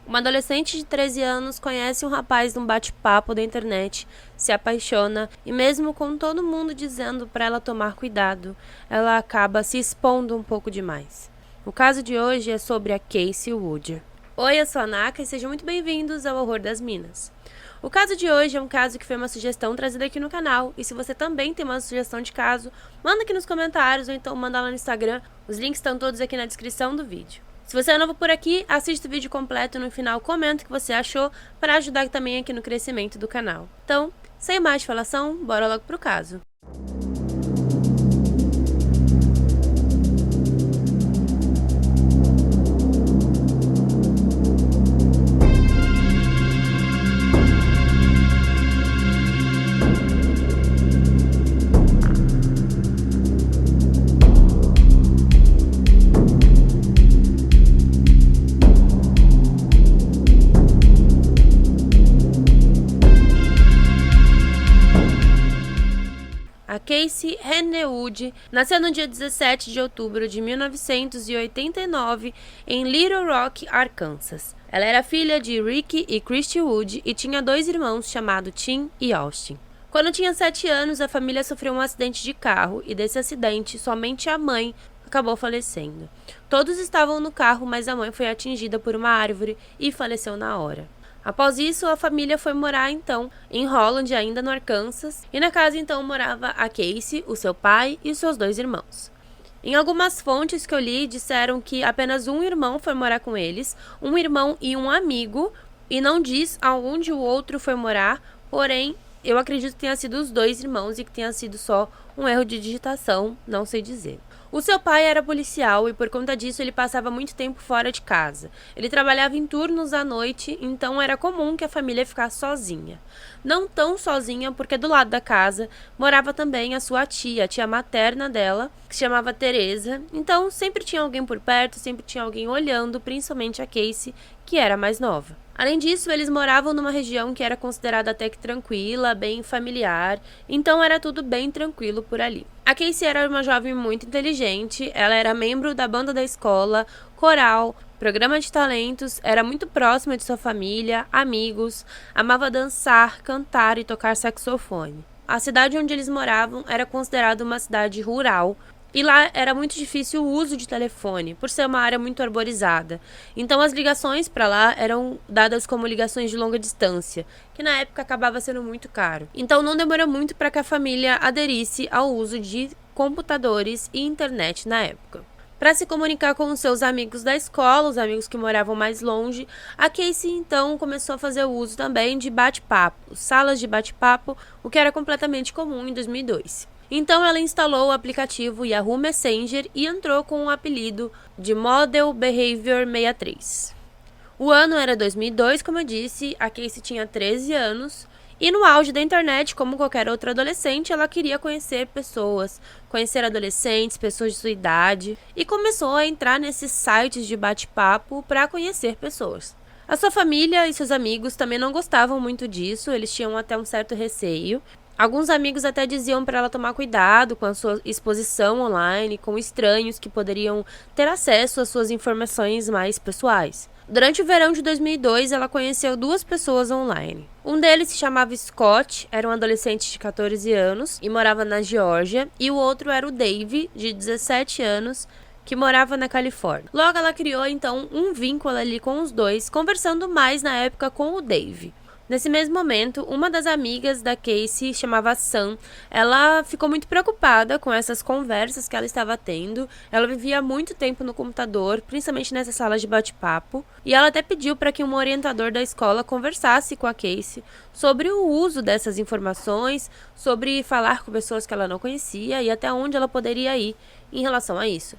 Uma adolescente de 13 anos conhece um rapaz num bate-papo da internet, se apaixona e mesmo com todo mundo dizendo para ela tomar cuidado, ela acaba se expondo um pouco demais. O caso de hoje é sobre a Casey Wood. Oi, eu sou a Naka e sejam muito bem-vindos ao Horror das Minas. O caso de hoje é um caso que foi uma sugestão trazida aqui no canal, e se você também tem uma sugestão de caso, manda aqui nos comentários ou então manda lá no Instagram, os links estão todos aqui na descrição do vídeo. Se você é novo por aqui, assista o vídeo completo e no final comenta o que você achou para ajudar também aqui no crescimento do canal. Então, sem mais falação, bora logo pro caso. A Casey Hannah Wood nasceu no dia 17 de outubro de 1989 em Little Rock, Arkansas. Ela era filha de Ricky e Christy Wood e tinha dois irmãos chamados Tim e Austin. Quando tinha 7 anos, a família sofreu um acidente de carro e desse acidente, somente a mãe acabou falecendo. Todos estavam no carro, mas a mãe foi atingida por uma árvore e faleceu na hora. Após isso, a família foi morar, então, em Holland, ainda no Arkansas, e na casa, então, morava a Casey, o seu pai e os seus dois irmãos. Em algumas fontes que eu li, disseram que apenas um irmão foi morar com eles, um irmão e um amigo, e não diz aonde o outro foi morar, porém, eu acredito que tenha sido os dois irmãos e que tenha sido só um erro de digitação, não sei dizer. O seu pai era policial e por conta disso ele passava muito tempo fora de casa. Ele trabalhava em turnos à noite, então era comum que a família ficasse sozinha. Não tão sozinha porque do lado da casa morava também a sua tia, a tia materna dela, que se chamava Teresa. Então sempre tinha alguém por perto, sempre tinha alguém olhando, principalmente a Casey, que era mais nova. Além disso, eles moravam numa região que era considerada até que tranquila, bem familiar, então era tudo bem tranquilo por ali. A Casey era uma jovem muito inteligente, ela era membro da banda da escola, coral, programa de talentos, era muito próxima de sua família, amigos, amava dançar, cantar e tocar saxofone. A cidade onde eles moravam era considerada uma cidade rural, e lá era muito difícil o uso de telefone, por ser uma área muito arborizada. Então as ligações para lá eram dadas como ligações de longa distância, que na época acabava sendo muito caro. Então não demorou muito para que a família aderisse ao uso de computadores e internet na época. Para se comunicar com os seus amigos da escola, os amigos que moravam mais longe, a Casey então começou a fazer uso também de bate-papo, salas de bate-papo, o que era completamente comum em 2002. Então ela instalou o aplicativo Yahoo Messenger e entrou com o apelido de Model Behavior 63. O ano era 2002, como eu disse, a Casey tinha 13 anos e no auge da internet, como qualquer outra adolescente, ela queria conhecer pessoas, conhecer adolescentes, pessoas de sua idade e começou a entrar nesses sites de bate-papo para conhecer pessoas. A sua família e seus amigos também não gostavam muito disso, eles tinham até um certo receio. Alguns amigos até diziam para ela tomar cuidado com a sua exposição online, com estranhos que poderiam ter acesso às suas informações mais pessoais. Durante o verão de 2002, ela conheceu duas pessoas online. Um deles se chamava Scott, era um adolescente de 14 anos e morava na Geórgia, e o outro era o Dave, de 17 anos, que morava na Califórnia. Logo ela criou então um vínculo ali com os dois, conversando mais na época com o Dave. Nesse mesmo momento, uma das amigas da Casey, chamava Sam, ela ficou muito preocupada com essas conversas que ela estava tendo. Ela vivia muito tempo no computador, principalmente nessas salas de bate-papo, e ela até pediu para que um orientador da escola conversasse com a Casey sobre o uso dessas informações, sobre falar com pessoas que ela não conhecia e até onde ela poderia ir em relação a isso.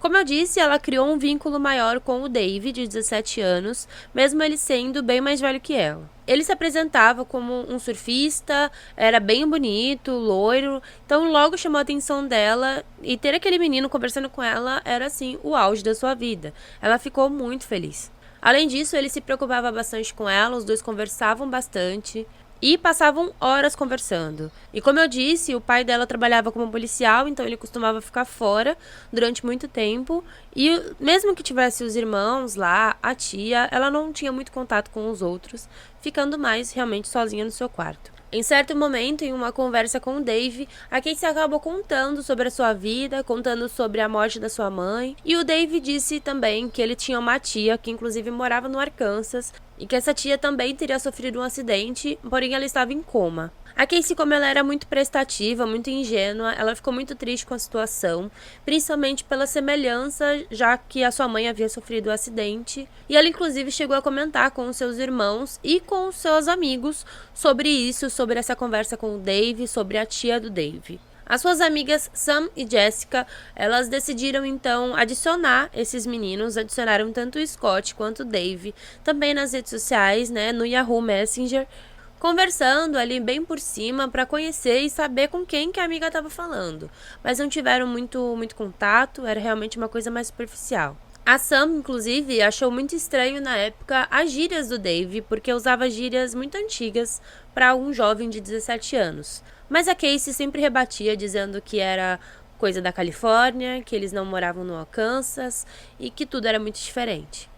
Como eu disse, ela criou um vínculo maior com o Dave, de 17 anos, mesmo ele sendo bem mais velho que ela. Ele se apresentava como um surfista, era bem bonito, loiro, então logo chamou a atenção dela e ter aquele menino conversando com ela era assim o auge da sua vida. Ela ficou muito feliz. Além disso, ele se preocupava bastante com ela, os dois conversavam bastante. e passavam horas conversando. E como eu disse, o pai dela trabalhava como policial, então ele costumava ficar fora durante muito tempo. E mesmo que tivesse os irmãos lá, a tia, ela não tinha muito contato com os outros, ficando mais realmente sozinha no seu quarto. Em certo momento, em uma conversa com o Dave, a Casey acabou contando sobre a sua vida, contando sobre a morte da sua mãe. E o Dave disse também que ele tinha uma tia que inclusive morava no Arkansas e que essa tia também teria sofrido um acidente, porém ela estava em coma. A Casey, como ela era muito prestativa, muito ingênua, ela ficou muito triste com a situação, principalmente pela semelhança, já que a sua mãe havia sofrido um acidente. E ela inclusive chegou a comentar com os seus irmãos e com os seus amigos sobre isso, sobre essa conversa com o Dave, sobre a tia do Dave. As suas amigas Sam e Jessica, elas decidiram então adicionar esses meninos, adicionaram tanto o Scott quanto o Dave, também nas redes sociais, né, no Yahoo Messenger, conversando ali bem por cima para conhecer e saber com quem que a amiga estava falando, mas não tiveram muito contato, era realmente uma coisa mais superficial. A Sam, inclusive, achou muito estranho na época as gírias do Dave, porque usava gírias muito antigas para um jovem de 17 anos. Mas a Casey sempre rebatia, dizendo que era coisa da Califórnia, que eles não moravam no Arkansas e que tudo era muito diferente.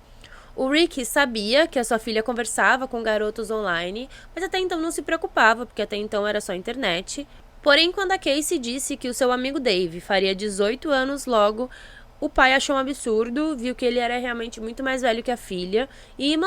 O Rick sabia que a sua filha conversava com garotos online, mas até então não se preocupava, porque até então era só internet. Porém, quando a Casey disse que o seu amigo Dave faria 18 anos logo, o pai achou um absurdo, viu que ele era realmente muito mais velho que a filha e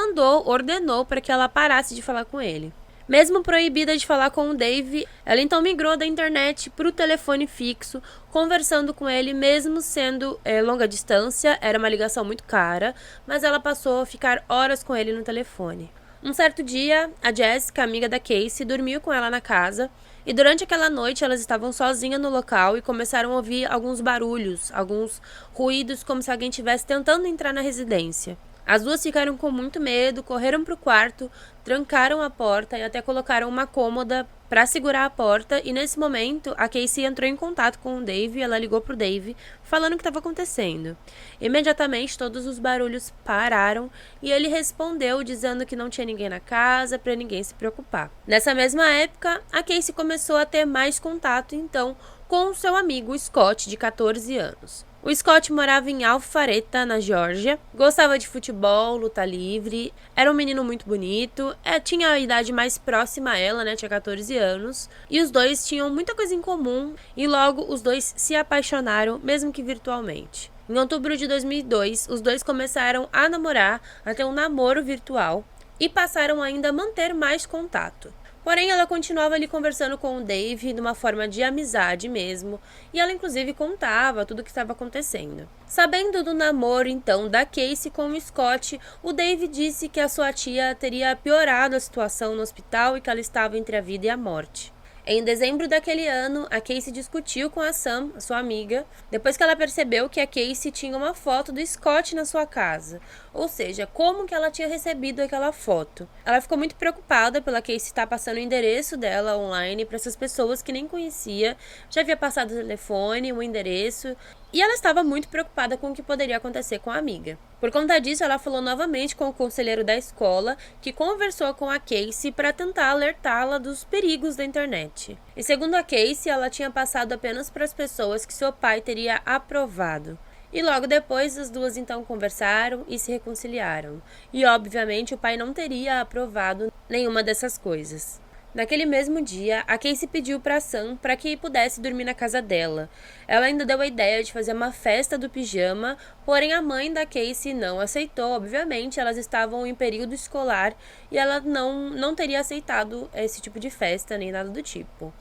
ordenou para que ela parasse de falar com ele. Mesmo proibida de falar com o Dave, ela então migrou da internet para o telefone fixo, conversando com ele mesmo sendo longa distância, era uma ligação muito cara, mas ela passou a ficar horas com ele no telefone. Um certo dia, a Jessica, amiga da Casey, dormiu com ela na casa e durante aquela noite elas estavam sozinhas no local e começaram a ouvir alguns barulhos, alguns ruídos como se alguém estivesse tentando entrar na residência. As duas ficaram com muito medo, correram para o quarto, trancaram a porta e até colocaram uma cômoda para segurar a porta. E nesse momento, a Casey entrou em contato com o Dave, ela ligou pro Dave, falando o que estava acontecendo. Imediatamente, todos os barulhos pararam e ele respondeu dizendo que não tinha ninguém na casa, para ninguém se preocupar. Nessa mesma época, a Casey começou a ter mais contato, então, com o seu amigo Scott, de 14 anos. O Scott morava em Alpharetta, na Geórgia, gostava de futebol, luta livre, era um menino muito bonito, tinha a idade mais próxima a ela, né, tinha 14 anos, e os dois tinham muita coisa em comum, e logo os dois se apaixonaram, mesmo que virtualmente. Em outubro de 2002, os dois começaram a namorar, a ter um namoro virtual, e passaram ainda a manter mais contato. Porém, ela continuava ali conversando com o Dave de uma forma de amizade mesmo, e ela inclusive contava tudo o que estava acontecendo. Sabendo do namoro, então, da Casey com o Scott, o Dave disse que a sua tia teria piorado a situação no hospital e que ela estava entre a vida e a morte. Em dezembro daquele ano, a Casey discutiu com a Sam, a sua amiga, depois que ela percebeu que a Casey tinha uma foto do Scott na sua casa. Ou seja, como que ela tinha recebido aquela foto. Ela ficou muito preocupada pela Casey estar passando o endereço dela online para essas pessoas que nem conhecia, já havia passado o telefone, o endereço, e ela estava muito preocupada com o que poderia acontecer com a amiga. Por conta disso, ela falou novamente com o conselheiro da escola, que conversou com a Casey para tentar alertá-la dos perigos da internet. E segundo a Casey, ela tinha passado apenas para as pessoas que seu pai teria aprovado. E logo depois, as duas então conversaram e se reconciliaram. E obviamente o pai não teria aprovado nenhuma dessas coisas. Naquele mesmo dia, a Casey pediu para Sam para que pudesse dormir na casa dela. Ela ainda deu a ideia de fazer uma festa do pijama, porém a mãe da Casey não aceitou. Obviamente, elas estavam em período escolar e ela não teria aceitado esse tipo de festa, nem nada do tipo.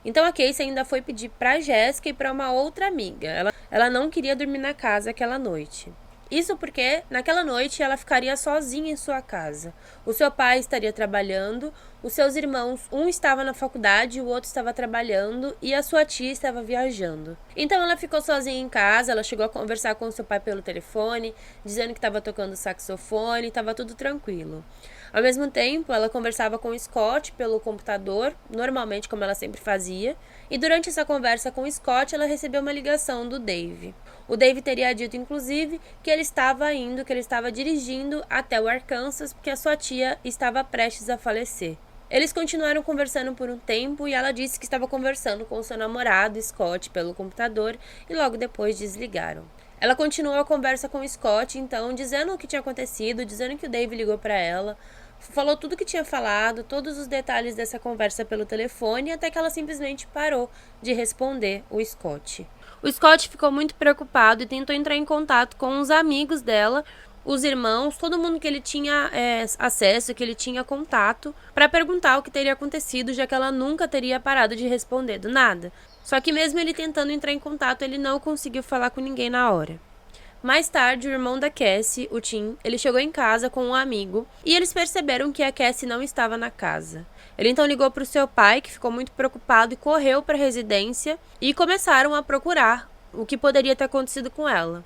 Então a Casey ainda foi pedir para Jessica e para uma outra amiga. Ela não queria dormir na casa aquela noite. Isso porque, naquela noite, ela ficaria sozinha em sua casa. O seu pai estaria trabalhando, os seus irmãos, um estava na faculdade, o outro estava trabalhando e a sua tia estava viajando. Então ela ficou sozinha em casa, ela chegou a conversar com o seu pai pelo telefone, dizendo que estava tocando saxofone, estava tudo tranquilo. Ao mesmo tempo, ela conversava com o Scott pelo computador, normalmente como ela sempre fazia, e durante essa conversa com o Scott, ela recebeu uma ligação do Dave. O Dave teria dito, inclusive, que ele estava dirigindo até o Arkansas porque a sua tia estava prestes a falecer. Eles continuaram conversando por um tempo e ela disse que estava conversando com seu namorado, Scott, pelo computador e logo depois desligaram. Ela continuou a conversa com o Scott, então, dizendo o que tinha acontecido, dizendo que o Dave ligou para ela, falou tudo o que tinha falado, todos os detalhes dessa conversa pelo telefone, até que ela simplesmente parou de responder o Scott. O Scott ficou muito preocupado e tentou entrar em contato com os amigos dela, os irmãos, todo mundo que ele tinha acesso, que ele tinha contato, para perguntar o que teria acontecido, já que ela nunca teria parado de responder do nada. Só que mesmo ele tentando entrar em contato, ele não conseguiu falar com ninguém na hora. Mais tarde, o irmão da Cassie, o Tim, ele chegou em casa com um amigo e eles perceberam que a Cassie não estava na casa. Ele então ligou para o seu pai, que ficou muito preocupado e correu para a residência e começaram a procurar o que poderia ter acontecido com ela.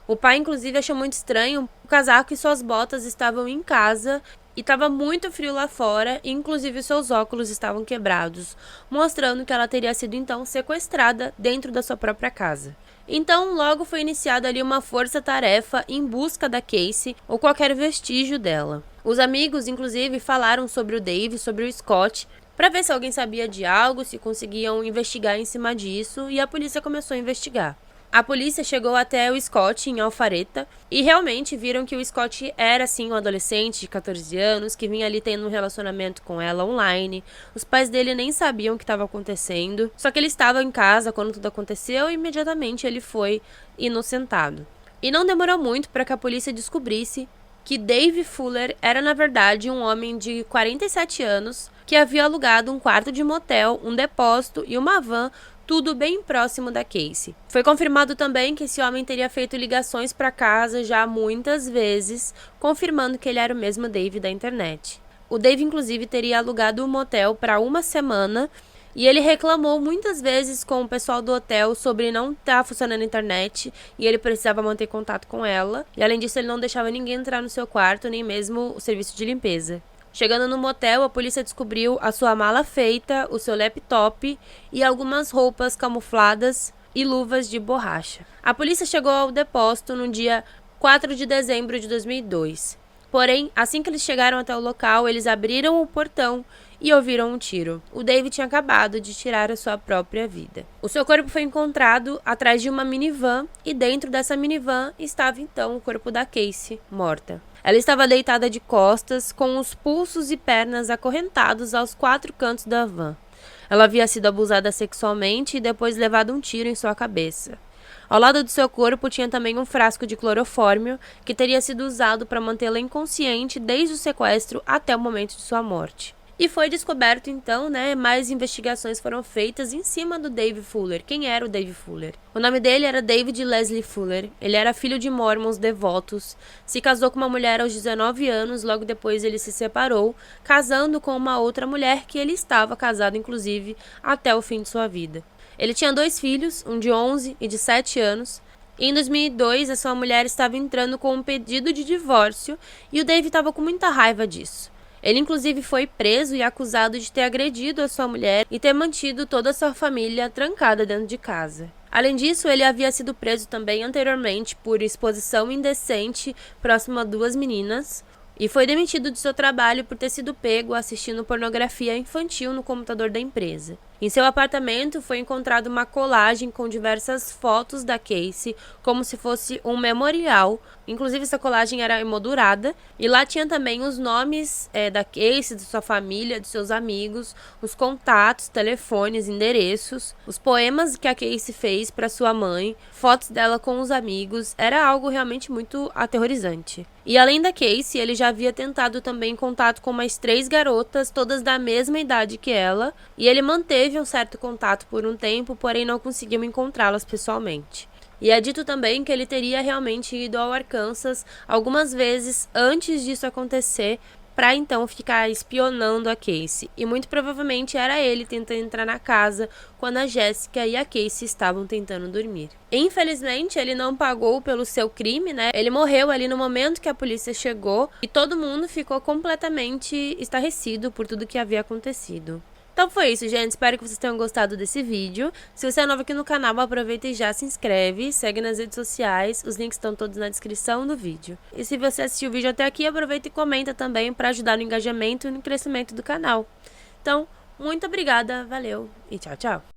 O pai, inclusive, achou muito estranho. O casaco e suas botas estavam em casa e estava muito frio lá fora, e inclusive seus óculos estavam quebrados, mostrando que ela teria sido então sequestrada dentro da sua própria casa. Então, logo foi iniciada ali uma força-tarefa em busca da Cassie ou qualquer vestígio dela. Os amigos, inclusive, falaram sobre o Dave, sobre o Scott, para ver se alguém sabia de algo, se conseguiam investigar em cima disso, e a polícia começou a investigar. A polícia chegou até o Scott em Alpharetta e realmente viram que o Scott era sim um adolescente de 14 anos que vinha ali tendo um relacionamento com ela online. Os pais dele nem sabiam o que estava acontecendo, só que ele estava em casa quando tudo aconteceu e imediatamente ele foi inocentado. E não demorou muito para que a polícia descobrisse que Dave Fuller era na verdade um homem de 47 anos que havia alugado um quarto de motel, um depósito e uma van, tudo bem próximo da Cassie. Foi confirmado também que esse homem teria feito ligações para casa já muitas vezes, confirmando que ele era o mesmo Dave da internet. O Dave, inclusive, teria alugado um motel para uma semana e ele reclamou muitas vezes com o pessoal do hotel sobre não estar funcionando a internet e ele precisava manter contato com ela. E além disso, ele não deixava ninguém entrar no seu quarto, nem mesmo o serviço de limpeza. Chegando no motel, a polícia descobriu a sua mala feita, o seu laptop e algumas roupas camufladas e luvas de borracha. A polícia chegou ao depósito no dia 4 de dezembro de 2002. Porém, assim que eles chegaram até o local, eles abriram o portão e ouviram um tiro. O David tinha acabado de tirar a sua própria vida. O seu corpo foi encontrado atrás de uma minivan e dentro dessa minivan estava então o corpo da Cassie, morta. Ela estava deitada de costas, com os pulsos e pernas acorrentados aos 4 cantos da van. Ela havia sido abusada sexualmente e depois levado um tiro em sua cabeça. Ao lado do seu corpo tinha também um frasco de clorofórmio que teria sido usado para mantê-la inconsciente desde o sequestro até o momento de sua morte. E foi descoberto então, mais investigações foram feitas em cima do Dave Fuller. Quem era o Dave Fuller? O nome dele era David Leslie Fuller. Ele era filho de mormons devotos. Se casou com uma mulher aos 19 anos, logo depois ele se separou, casando com uma outra mulher que ele estava casado, inclusive, até o fim de sua vida. Ele tinha 2 filhos, um de 11 e de 7 anos. E em 2002, a sua mulher estava entrando com um pedido de divórcio e o Dave estava com muita raiva disso. Ele, inclusive, foi preso e acusado de ter agredido a sua mulher e ter mantido toda a sua família trancada dentro de casa. Além disso, ele havia sido preso também anteriormente por exposição indecente próximo a 2 meninas e foi demitido de seu trabalho por ter sido pego assistindo pornografia infantil no computador da empresa. Em seu apartamento foi encontrada uma colagem com diversas fotos da Cassie, como se fosse um memorial. Inclusive, essa colagem era emoldurada e lá tinha também os nomes da Cassie, de sua família, de seus amigos, os contatos, telefones, endereços, os poemas que a Cassie fez para sua mãe, fotos dela com os amigos. Era algo realmente muito aterrorizante. E além da Cassie, ele já havia tentado também contato com mais 3 garotas, todas da mesma idade que ela, e ele manteve um certo contato por um tempo, porém não conseguiu encontrá-las pessoalmente. E é dito também que ele teria realmente ido ao Arkansas algumas vezes antes disso acontecer, para então ficar espionando a Cassie. E muito provavelmente era ele tentando entrar na casa quando a Jessica e a Cassie estavam tentando dormir. Infelizmente, ele não pagou pelo seu crime, Ele morreu ali no momento que a polícia chegou e todo mundo ficou completamente estarrecido por tudo que havia acontecido. Então foi isso, gente. Espero que vocês tenham gostado desse vídeo. Se você é novo aqui no canal, aproveita e já se inscreve. Segue nas redes sociais. Os links estão todos na descrição do vídeo. E se você assistiu o vídeo até aqui, aproveita e comenta também para ajudar no engajamento e no crescimento do canal. Então, muito obrigada, valeu e tchau, tchau.